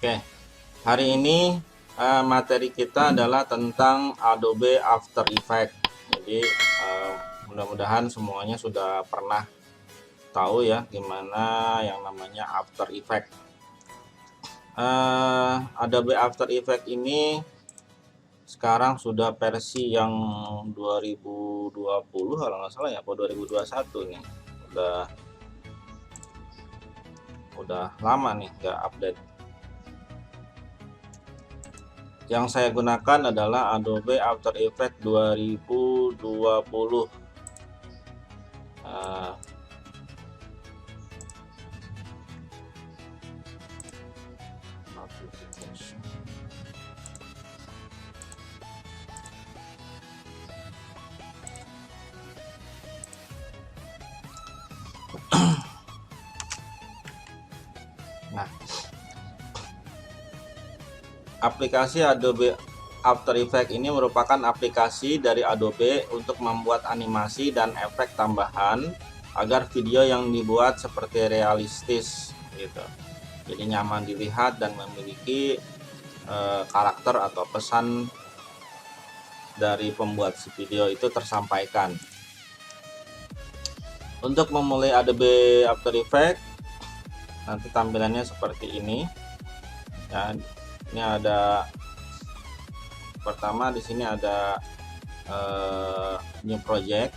Oke, hari ini materi kita adalah tentang Adobe After Effects. Jadi mudah-mudahan semuanya sudah pernah tahu ya gimana yang namanya After Effects. Adobe After Effects ini sekarang sudah versi yang 2020 kalau nggak salah ya, atau 2021 nih. Udah lama nih nggak update. Yang saya gunakan adalah Adobe After Effects 2020. Nah, aplikasi Adobe After Effects ini merupakan aplikasi dari Adobe untuk membuat animasi dan efek tambahan agar video yang dibuat seperti realistis gitu. Jadi nyaman dilihat dan memiliki karakter atau pesan dari pembuat video itu tersampaikan. Untuk memulai Adobe After Effects, nanti tampilannya seperti ini. Dan ini ada pertama di sini ada new project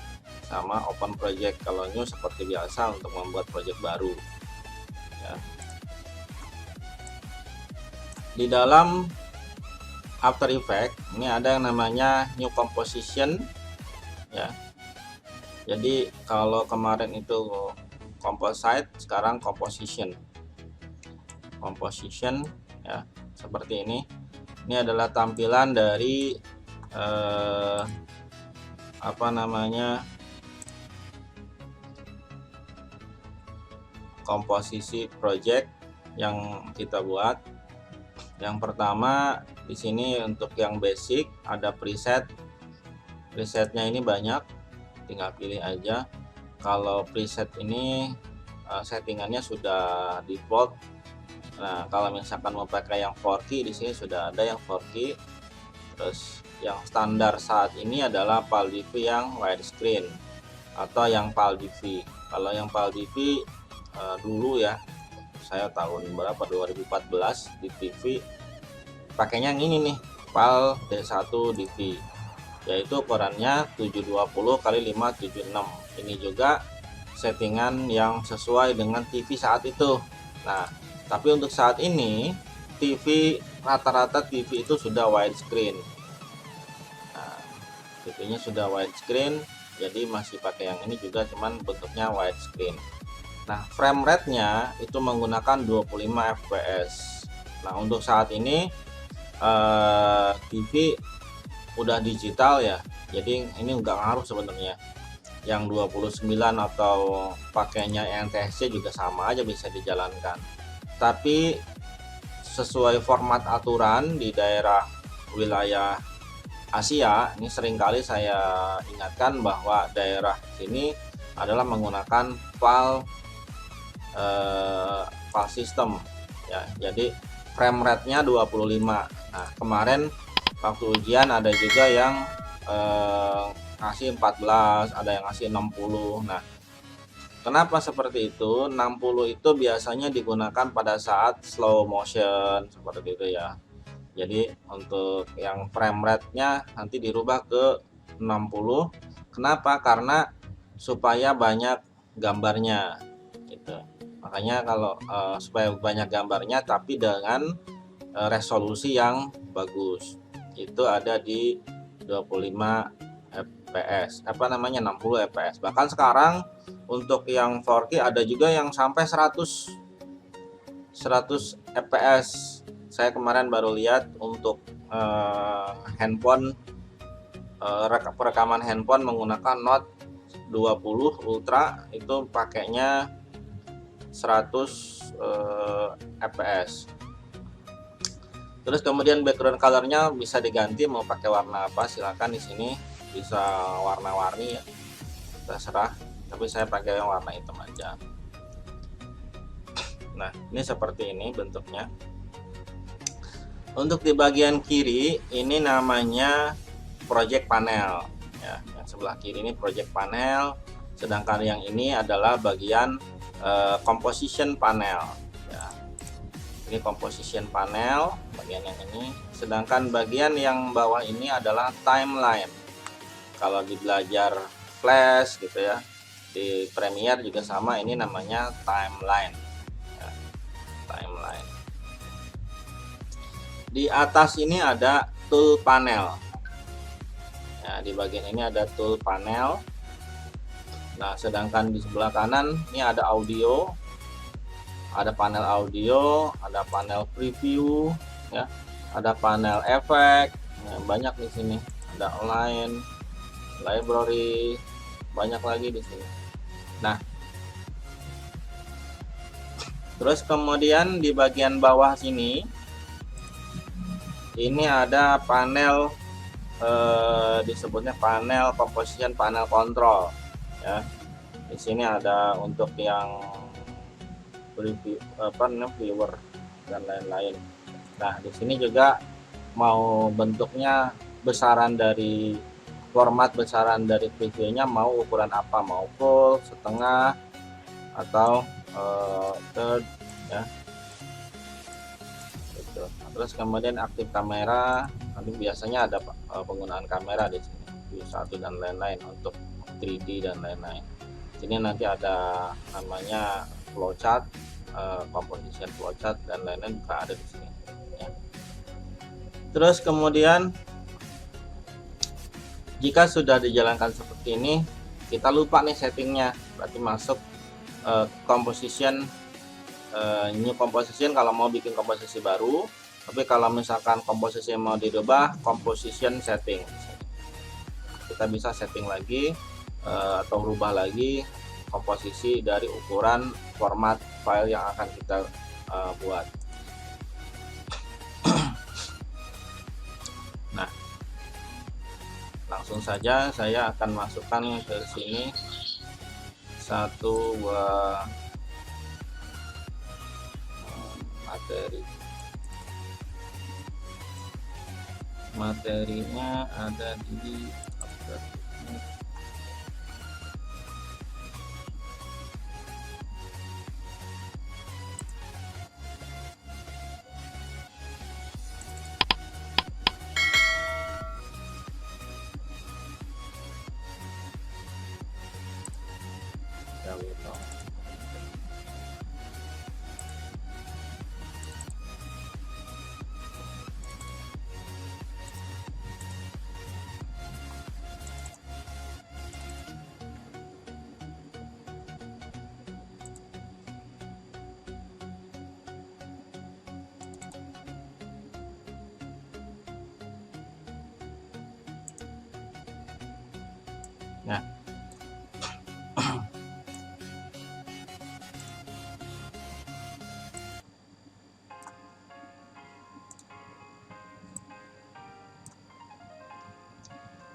sama open project. Kalau new seperti biasa untuk membuat project baru ya. Di dalam After Effects ini ada yang namanya new composition ya. Jadi kalau kemarin itu composite, sekarang composition ya, seperti ini. Ini adalah tampilan dari komposisi project yang kita buat. Yang pertama di sini untuk yang basic ada presetnya ini banyak, tinggal pilih aja. Kalau preset ini settingannya sudah default. Nah, kalau misalkan mau pakai yang 4K, di sini sudah ada yang 4K. Terus yang standar saat ini adalah PAL-DV yang widescreen atau yang PAL-DV. Kalau yang PAL-DV dulu ya, saya tahun berapa, 2014 di TV pakainya yang ini nih, PAL D1 DV, yaitu ukurannya 720 x 576. Ini juga settingan yang sesuai dengan TV saat itu. Nah, tapi untuk saat ini TV rata-rata TV itu sudah widescreen. Nah, TV-nya sudah widescreen, jadi masih pakai yang ini juga, cuman bentuknya widescreen. Nah, frame rate-nya itu menggunakan 25 fps. Nah, untuk saat ini TV udah digital ya, jadi ini nggak ngaruh sebenarnya. Yang 29 atau pakainya NTSC juga sama aja bisa dijalankan. Tapi sesuai format aturan di daerah wilayah Asia, ini seringkali saya ingatkan bahwa daerah sini adalah menggunakan PAL system ya. Jadi frame rate-nya 25. Nah, kemarin waktu ujian ada juga yang ngasih 14, ada yang ngasih 60. Nah, kenapa seperti itu? 60 itu biasanya digunakan pada saat slow motion seperti itu ya. Jadi untuk yang frame rate-nya nanti dirubah ke 60. Kenapa? Karena supaya banyak gambarnya gitu. Makanya kalau supaya banyak gambarnya tapi dengan resolusi yang bagus, itu ada di 25 fps, 60 fps. Bahkan sekarang untuk yang 4K ada juga yang sampai 100 fps. Saya kemarin baru lihat untuk handphone, perekaman handphone menggunakan Note 20 Ultra itu pakainya 100 fps. Terus kemudian background colornya bisa diganti, mau pakai warna apa silakan. Di sini bisa warna-warni ya, terserah, tapi saya pakai yang warna hitam aja. Nah, ini seperti ini bentuknya. Untuk di bagian kiri ini namanya project panel ya, yang sebelah kiri ini project panel, sedangkan yang ini adalah bagian composition panel ya. Ini composition panel bagian yang ini, sedangkan bagian yang bawah ini adalah timeline. Kalau di belajar Flash gitu ya, di Premiere juga sama, ini namanya timeline ya, timeline. Di atas ini ada tool panel ya, di bagian ini ada tool panel. Nah, sedangkan di sebelah kanan ini ada audio, ada panel audio, ada panel preview ya, ada panel efek ya, banyak di sini, ada online, library, banyak lagi di sini. Nah, terus kemudian di bagian bawah sini ini ada panel disebutnya panel composition, panel control ya. Di sini ada untuk yang preview viewer dan lain-lain. Nah, di sini juga mau bentuknya besaran dari format besaran dari previewnya mau ukuran apa, mau full, setengah, atau third ya. Gitu. Terus kemudian aktif kamera, nanti biasanya ada penggunaan kamera di sini, view 1 dan lain-lain untuk 3D dan lain-lain. Sini nanti ada namanya flowchart, composition flowchart dan lain-lain juga ada di sini ya. Terus kemudian jika sudah dijalankan seperti ini, kita lupa nih settingnya, berarti masuk composition, new composition kalau mau bikin komposisi baru. Tapi kalau misalkan komposisi mau dirubah, composition setting, kita bisa setting lagi atau rubah lagi komposisi dari ukuran format file yang akan kita buat. Nah, langsung saja saya akan masukkan ke sini satu buah materi. Materinya ada di nah.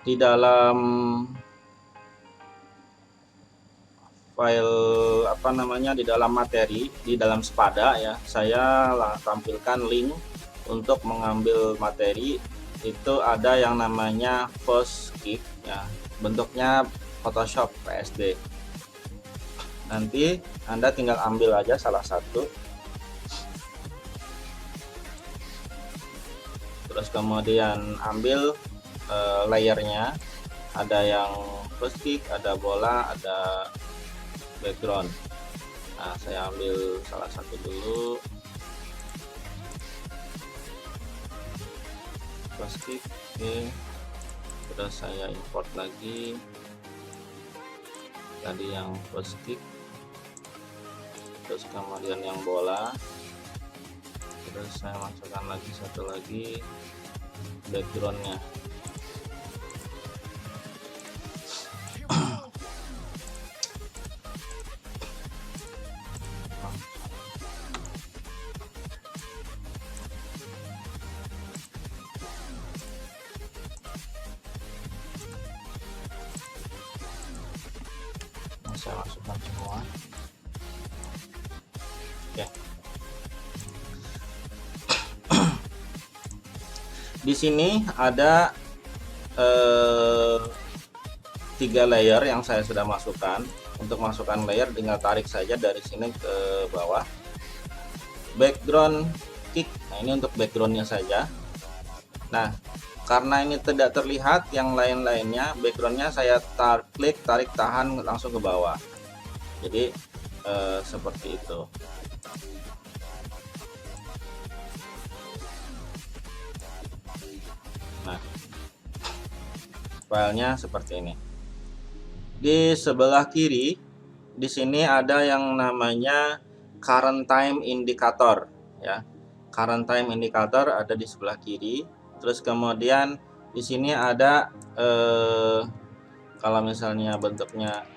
Di dalam file di dalam materi, di dalam Spada ya, saya tampilkan link untuk mengambil materi. Itu ada yang namanya First-Kick ya, bentuknya Photoshop PSD. Nanti Anda tinggal ambil aja salah satu, terus kemudian ambil layernya, ada yang First-Kick, ada bola, ada background. Nah, saya ambil salah satu dulu, First-Kick, oke. Terus saya import lagi tadi yang First-Kick, terus kemudian yang bola, terus saya masukkan lagi satu lagi backgroundnya. Saya masukkan semua. Oke. Di sini ada 3 layer yang saya sudah masukkan. Untuk masukkan layer tinggal tarik saja dari sini ke bawah. Background kick, nah ini untuk backgroundnya saja. Nah, karena ini tidak terlihat yang lain-lainnya, backgroundnya saya klik, tarik, tahan, langsung ke bawah. Jadi seperti itu. Nah, filenya seperti ini. Di sebelah kiri, di sini ada yang namanya current time indicator, ya. Current time indicator ada di sebelah kiri. Terus kemudian di sini ada kalau misalnya bentuknya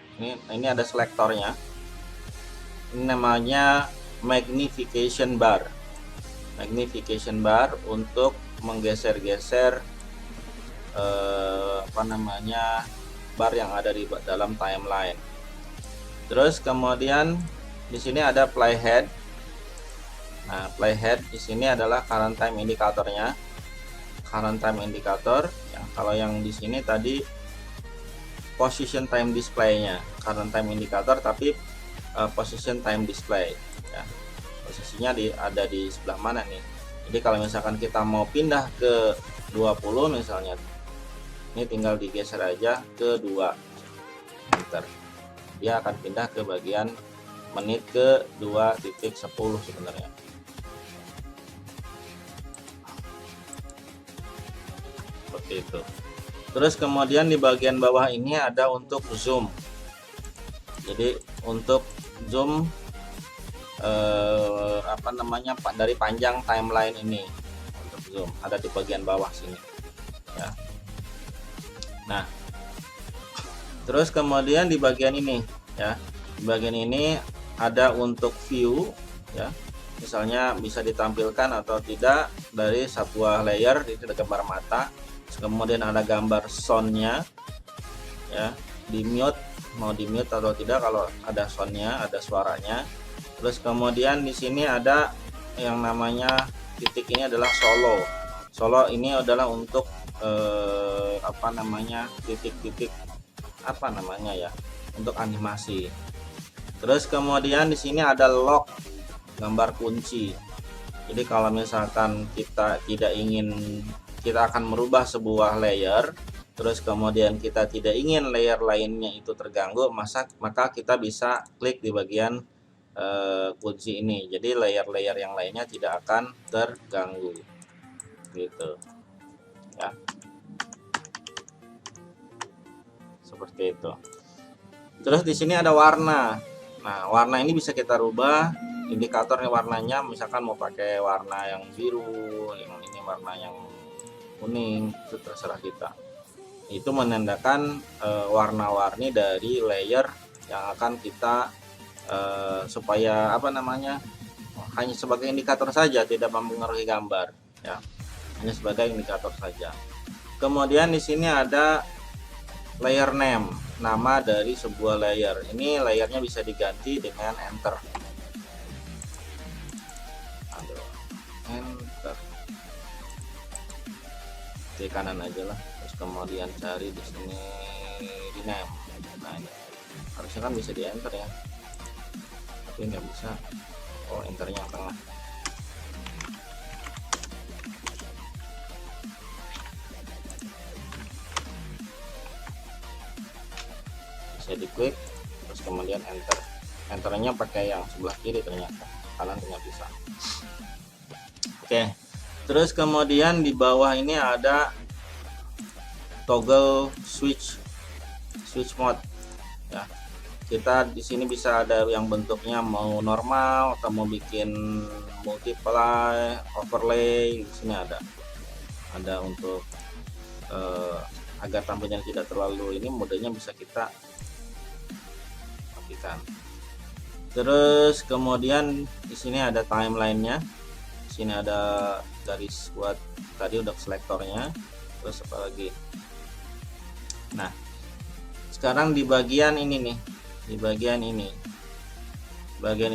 ini ada selektornya. Ini namanya magnification bar. Magnification bar untuk menggeser-geser bar yang ada di dalam timeline. Terus kemudian di sini ada playhead. Nah, playhead di sini adalah current time indikatornya. Current time indicator. Ya, kalau yang di sini tadi position time display-nya. Current time indicator tapi position time display. Ya, posisinya ada di sebelah mana nih? Jadi kalau misalkan kita mau pindah ke 20 misalnya, ini tinggal digeser aja ke 2 enter, dia akan pindah ke bagian menit ke 2.10 sebenarnya. Seperti itu. Terus kemudian di bagian bawah ini ada untuk zoom. Jadi untuk zoom dari panjang timeline ini, untuk zoom ada di bagian bawah sini, ya. Nah, terus kemudian di bagian ini, ya, di bagian ini ada untuk view, ya. Misalnya bisa ditampilkan atau tidak dari sebuah layer, itu ada gambar mata. Kemudian ada gambar soundnya, ya, di mute, mau di mute atau tidak kalau ada soundnya, ada suaranya. Terus kemudian di sini ada yang namanya titik, ini adalah solo. Solo ini adalah untuk titik-titik ya, untuk animasi. Terus kemudian di sini ada lock, gambar kunci. Jadi kalau misalkan kita tidak ingin, kita akan merubah sebuah layer, terus kemudian kita tidak ingin layer lainnya itu terganggu, maka kita bisa klik di bagian kunci ini. Jadi layer-layer yang lainnya tidak akan terganggu, gitu, ya. Seperti itu. Terus di sini ada warna. Nah, warna ini bisa kita rubah indikatornya, warnanya misalkan mau pakai warna yang biru, yang ini warna yang kuning, itu terserah kita. Itu menandakan warna-warni dari layer yang akan kita supaya hanya sebagai indikator saja, tidak mempengaruhi gambar, ya, hanya sebagai indikator saja. Kemudian di sini ada layer name, nama dari sebuah layer. Ini layernya bisa diganti dengan enter. Enter di kanan aja lah. Terus kemudian cari di sini di name. Nah, ini harusnya kan bisa di enter, ya, tapi nggak bisa. Oh, enternya yang tengah. Bisa diklik, terus kemudian enter. Enternya pakai yang sebelah kiri, ternyata kanan tidak bisa. Oke, terus kemudian di bawah ini ada toggle switch mode, ya. Kita di sini bisa ada yang bentuknya mau normal atau mau bikin multiply, overlay. Di sini ada untuk agar tampilnya tidak terlalu ini, modenya bisa kita aktifkan. Terus kemudian di sini ada timelinenya. Di sini ada garis buat tadi udah selektornya. Terus apa lagi? Nah, sekarang di bagian ini nih. Di bagian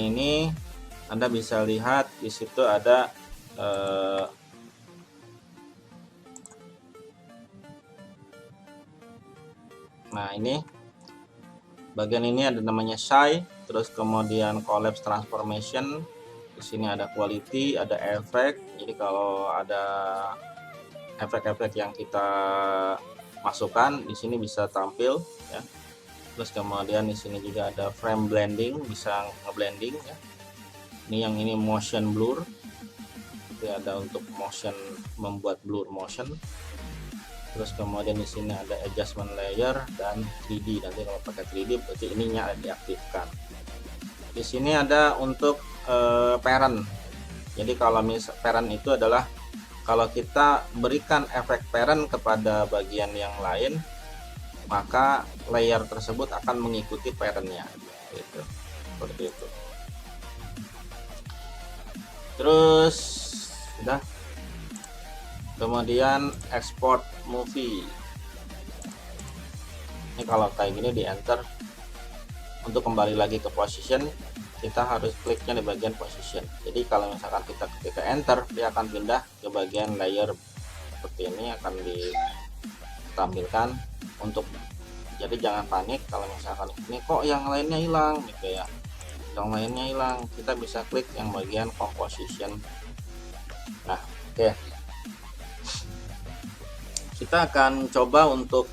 ini Anda bisa lihat di situ ada Nah, ini bagian ini ada namanya shy, terus kemudian collapse transformation. Di sini ada quality, ada efek. Jadi kalau ada efek-efek yang kita masukkan di sini bisa tampil ya. Terus kemudian di sini juga ada frame blending, bisa ngeblending ya. Ini motion blur. Itu ada untuk motion, membuat blur motion. Terus kemudian di sini ada adjustment layer dan 3D. Nanti kalau pakai 3D berarti ininya diaktifkan. Di sini ada untuk parent. Jadi kalau parent itu adalah kalau kita berikan efek parent kepada bagian yang lain, maka layer tersebut akan mengikuti parentnya. Gitu. Seperti itu. Terus sudah. Kemudian export movie. Ini kalau kayak gini di enter, untuk kembali lagi ke position kita harus kliknya di bagian position. Jadi kalau misalkan kita ketika enter, dia akan pindah ke bagian layer seperti ini, akan ditampilkan untuk, jadi jangan panik kalau misalkan ini kok yang lainnya hilang gitu ya, yang lainnya hilang, kita bisa klik yang bagian composition. Nah, oke. Kita akan coba untuk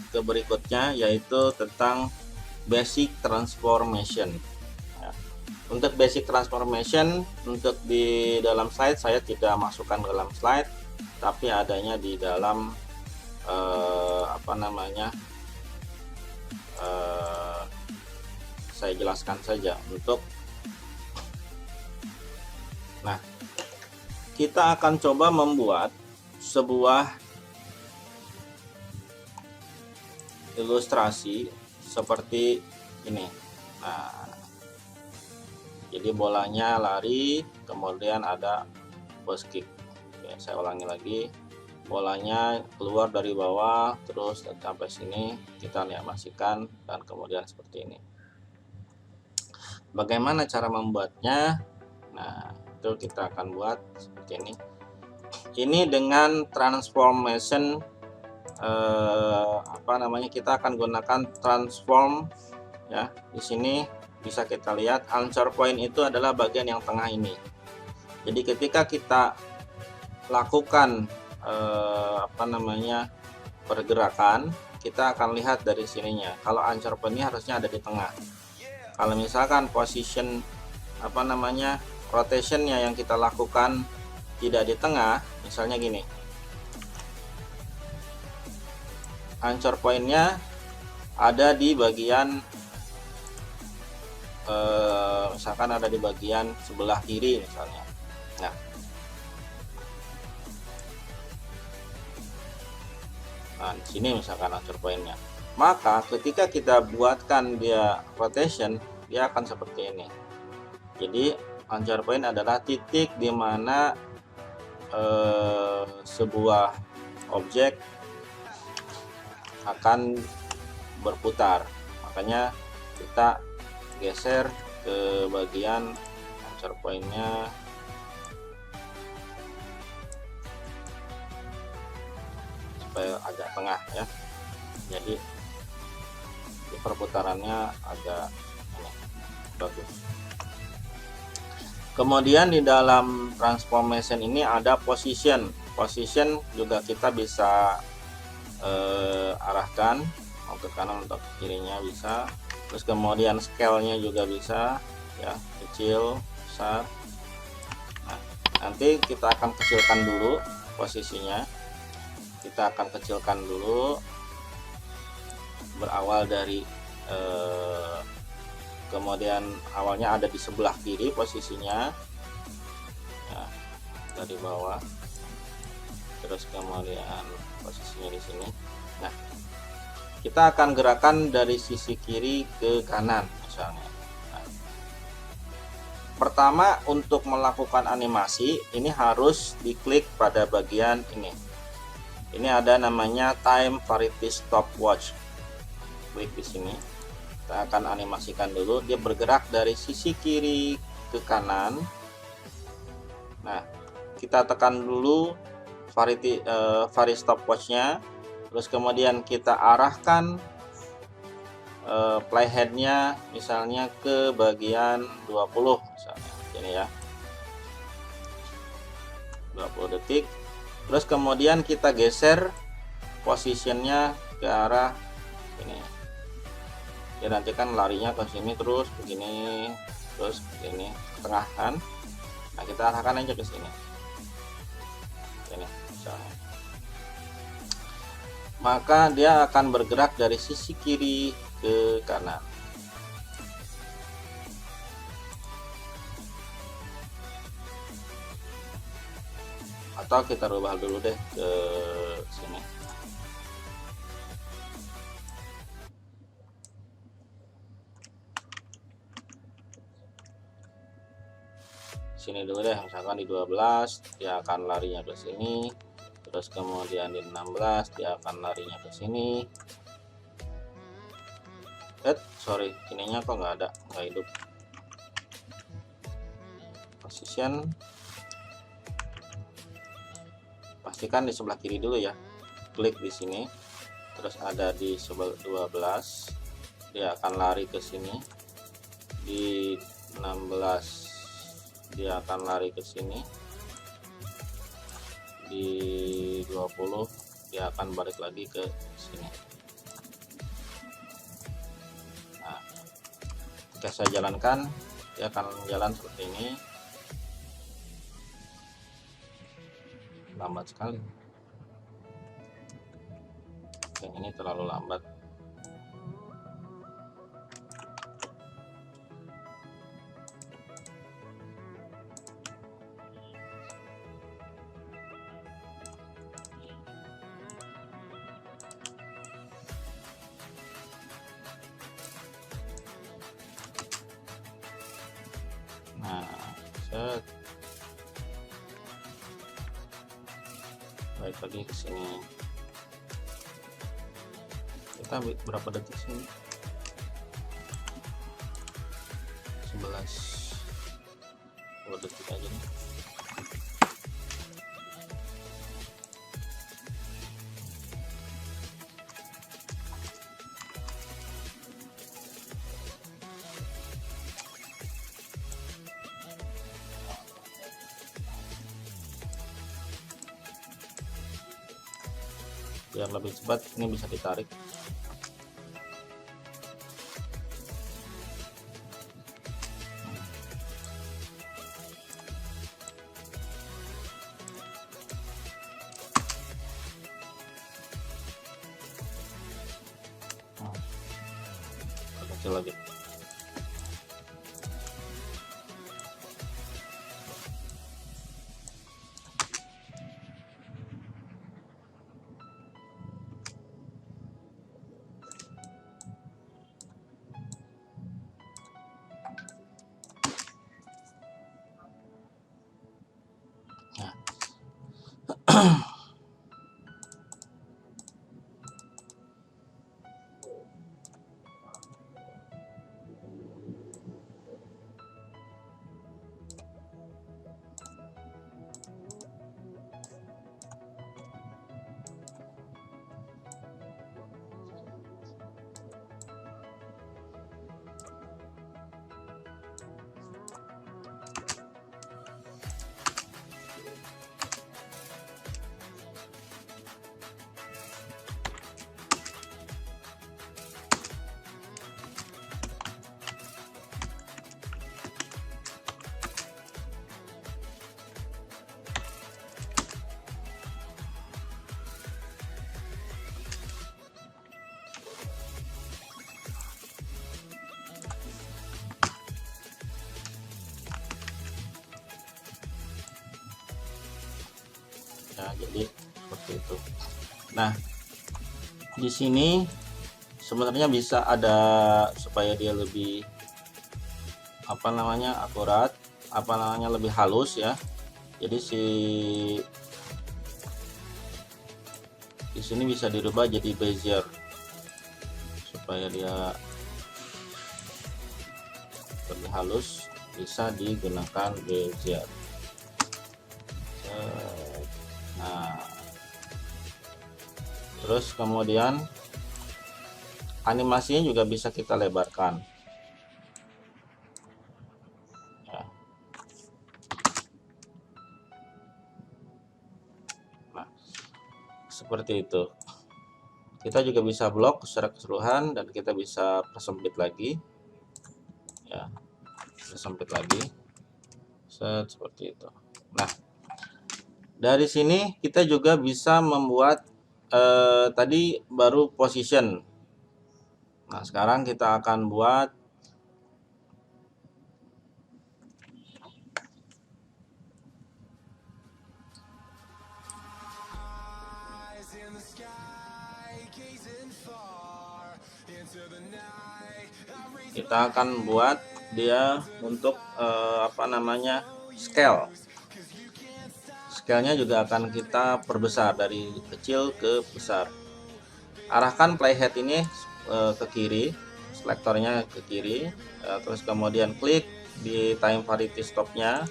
ke berikutnya, yaitu tentang basic transformation. Ya. Untuk basic transformation, untuk di dalam slide saya tidak masukkan ke dalam slide, tapi adanya di dalam saya jelaskan saja untuk. Nah, kita akan coba membuat sebuah ilustrasi seperti ini. Nah, jadi bolanya lari, kemudian ada post kick. Oke, saya ulangi lagi, bolanya keluar dari bawah terus sampai sini, kita animasikan dan kemudian seperti ini. Bagaimana cara membuatnya? Nah, itu kita akan buat seperti ini. Ini dengan transformation kita akan gunakan transform ya. Di sini bisa kita lihat anchor point itu adalah bagian yang tengah ini. Jadi ketika kita lakukan pergerakan, kita akan lihat dari sininya. Kalau anchor point ini harusnya ada di tengah. Kalau misalkan position rotationnya yang kita lakukan tidak di tengah, misalnya gini, anchor pointnya ada di bagian misalkan ada di bagian sebelah kiri misalnya. Nah, di sini misalkan anchor pointnya, maka ketika kita buatkan dia rotation, dia akan seperti ini. Jadi anchor point adalah titik di mana sebuah objek akan berputar. Makanya kita geser ke bagian anchor pointnya supaya agak tengah ya. Jadi perputarannya agak bagus. Kemudian di dalam transformation ini ada position. Position juga kita bisa arahkan mau ke kanan atau ke kirinya bisa. Terus kemudian scale-nya juga bisa ya, kecil, besar. Nah, nanti kita akan kecilkan dulu posisinya. Kita akan kecilkan dulu, berawal dari kemudian awalnya ada di sebelah kiri posisinya ya, dari bawah, terus kemudian posisinya di sini. Nah, kita akan gerakan dari sisi kiri ke kanan misalnya. Nah, pertama untuk melakukan animasi ini harus diklik pada bagian ini. Ini ada namanya time variety stopwatch. Klik di sini. Kita akan animasikan dulu, dia bergerak dari sisi kiri ke kanan. Nah, kita tekan dulu variety stopwatch-nya. Terus kemudian kita arahkan playheadnya misalnya ke bagian 20 misalnya ini ya, 20 detik. Terus kemudian kita geser posisinya ke arah ini ya, nanti kan larinya ke sini terus begini, terus ini ke tengah kan. Nah kita arahkan aja ke sini ini misalnya, maka dia akan bergerak dari sisi kiri ke kanan. Atau kita rubah dulu deh ke sini. Sini dulu deh, misalkan di 12 dia akan larinya ke sini, terus kemudian di 16 dia akan larinya ke sini. Sorry, ininya kok nggak hidup. Position, pastikan di sebelah kiri dulu ya, klik di sini, terus ada di sebelah 12 dia akan lari ke sini, di 16 dia akan lari ke sini, di 20 dia akan balik lagi ke sini. Nah, jika saya jalankan dia akan jalan seperti ini. Lambat sekali, yang ini terlalu lambat. Nah, balik lagi ke sini. Kita berapa detik sini? 11 2 detik aja nih. Biar lebih cepat ini bisa ditarik. Kecil lagi. Ya, jadi seperti itu. Nah, di sini sebenarnya bisa ada supaya dia lebih akurat, lebih halus ya. Jadi di sini bisa dirubah jadi bezier supaya dia lebih halus, bisa digunakan bezier. Nah, Terus kemudian animasinya juga bisa kita lebarkan ya. Nah, seperti itu. Kita juga bisa blok secara keseluruhan dan kita bisa persempit lagi ya, persempit lagi seperti itu. Nah, dari sini kita juga bisa membuat tadi baru position. Nah, sekarang kita akan buat dia untuk apa namanya, scale. Scale-nya juga akan kita perbesar dari kecil ke besar. Arahkan playhead ini ke kiri, selektornya ke kiri, terus kemudian klik di time variety stop-nya.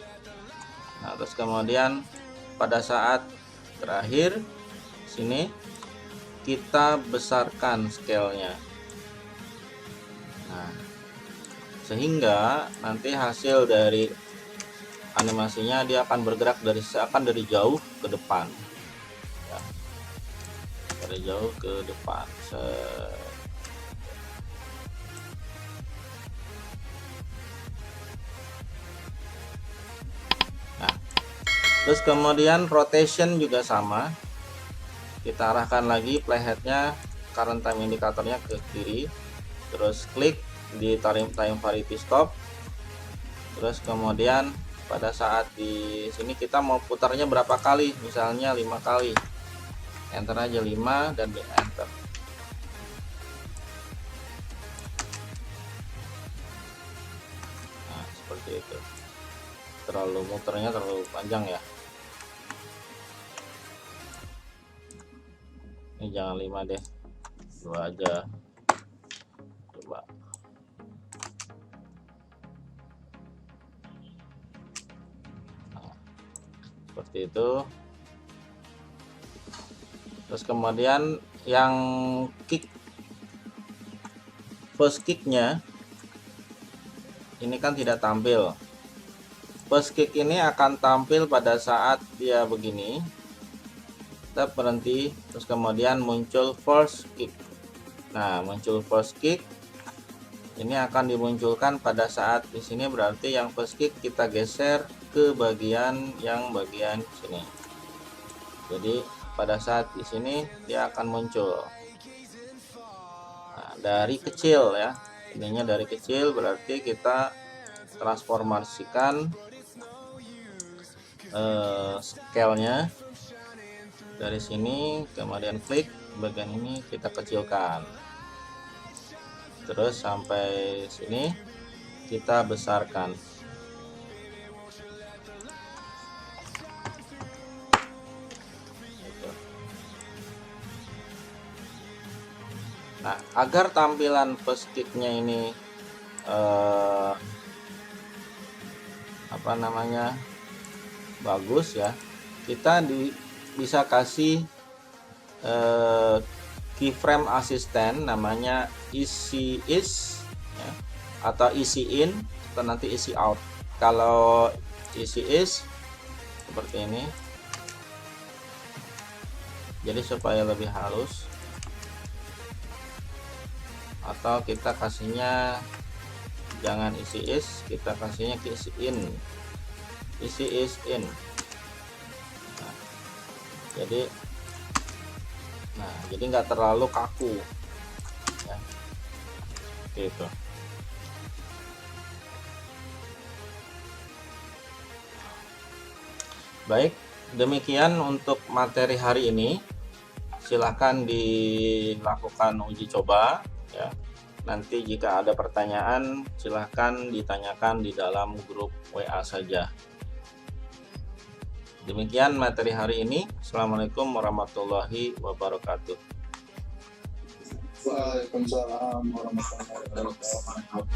Nah, terus kemudian pada saat terakhir sini kita besarkan scale-nya. Nah, sehingga nanti hasil dari animasinya dia akan bergerak dari jauh ke depan ya, dari jauh ke depan. Nah, terus kemudian rotation juga sama, kita arahkan lagi playheadnya, current time indikatornya ke kiri, terus klik di time variety stop, terus kemudian pada saat di sini kita mau putarnya berapa kali, misalnya 5 kali, enter aja 5 dan di enter. Nah, seperti itu. Muternya terlalu panjang ya, ini jangan 5 deh, 2 aja. Coba seperti itu. Terus kemudian yang first kicknya ini kan tidak tampil. First kick ini akan tampil pada saat dia begini, kita berhenti, terus kemudian muncul first kick. Nah, muncul first kick ini akan dimunculkan pada saat di sini, berarti yang first kick kita geser ke bagian sini. Jadi pada saat di sini dia akan muncul. Nah, dari kecil ya, ininya dari kecil, berarti kita transformasikan scale-nya dari sini, kemudian klik bagian ini kita kecilkan, terus sampai sini kita besarkan. Nah, agar tampilan first kick-nya ini apa namanya, bagus ya, kita bisa kasih keyframe asisten namanya easy is ya, atau easy in atau nanti easy out. Kalau easy is seperti ini, jadi supaya lebih halus, atau kita kasihnya jangan easy is, kita kasihnya easy in, easy is in. Nah, jadi nggak terlalu kaku ya, gitu. Baik, demikian untuk materi hari ini. Silahkan dilakukan uji coba ya. Nanti jika ada pertanyaan silahkan ditanyakan di dalam grup WA saja. Demikian materi hari ini. Assalamualaikum warahmatullahi wabarakatuh. Waalaikumsalam warahmatullahi wabarakatuh.